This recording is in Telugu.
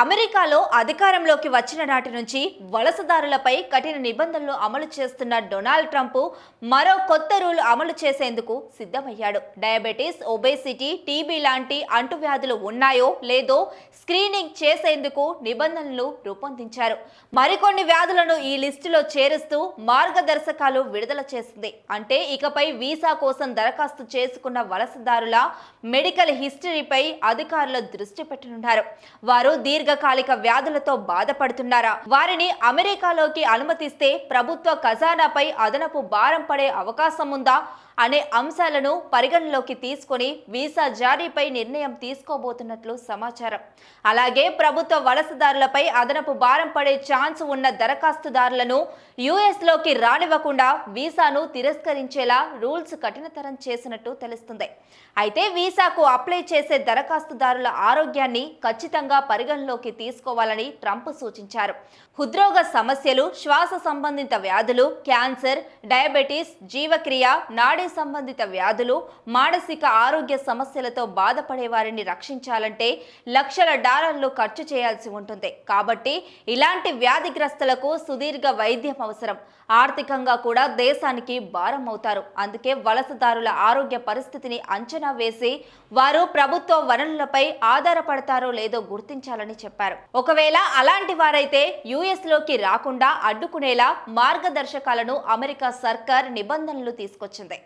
అమెరికాలో అధికారంలోకి వచ్చిన నాటి నుంచి వలసదారులపై కఠిన నిబంధనలు అమలు చేస్తున్న డొనాల్డ్ ట్రంప్ మరో కొత్త రూల్ అమలు చేసేందుకు సిద్ధమయ్యాడు. డయాబెటీస్, ఒబేసిటీ, టీబీ లాంటి అంటువ్యాధులు ఉన్నాయో లేదో స్క్రీనింగ్ చేసేందుకు నిబంధనలు రూపొందించారు. మరికొన్ని వ్యాధులను ఈ లిస్టులో చేరుస్తూ మార్గదర్శకాలు విడుదల చేసింది. అంటే ఇకపై వీసా కోసం దరఖాస్తు చేసుకున్న వలసదారుల మెడికల్ హిస్టరీపై అధికారులు దృష్టి పెట్టనున్నారు. వారు దీర్ఘకాలిక వ్యాధులతో బాధపడుతున్నారా, వారిని అమెరికాలోకి అనుమతిస్తే ప్రభుత్వ ఖజానాపై అదనపు భారం పడే అవకాశం ఉందా అనే అంశాలను పరిగణలోకి తీసుకొని వీసా జారీపై నిర్ణయం తీసుకోబోతున్నట్లు సమాచారం. అలాగే ప్రభుత్వ వలసదారులపై అదనపు భారం పడే ఛాన్స్ ఉన్న దరఖాస్తుదారులను యుఎస్లోకి రానివ్వకుండా వీసాను తిరస్కరించేలా రూల్స్ కఠినతరం చేసినట్టు తెలుస్తుంది. అయితే వీసాకు అప్లై చేసే దరఖాస్తుదారుల ఆరోగ్యాన్ని ఖచ్చితంగా పరిగణలోకి తీసుకోవాలని ట్రంప్ సూచించారు. హృద్రోగ సమస్యలు, శ్వాస సంబంధిత వ్యాధులు, క్యాన్సర్, డయాబెటీస్, జీవక్రియ, నాడీ సంబంధిత వ్యాధులు, మానసిక ఆరోగ్య సమస్యలతో బాధపడే వారిని రక్షించాలంటే లక్షల డాలర్లు ఖర్చు చేయాల్సి ఉంటుంది. కాబట్టి ఇలాంటి వ్యాధిగ్రస్తులకు సుదీర్ఘ వైద్యం అవసరం. ఆర్థికంగా కూడా దేశానికి భారం అవుతారు. అందుకే వలసదారుల ఆరోగ్య పరిస్థితిని అంచనా వేసి వారు ప్రభుత్వ వనరులపై ఆధారపడతారో లేదో గుర్తించాలని చెప్పారు. ఒకవేళ అలాంటి వారైతే యుఎస్లోకి రాకుండా అడ్డుకునేలా మార్గదర్శకాలను అమెరికా సర్కార్ నిబంధనలు తీసుకొచ్చింది.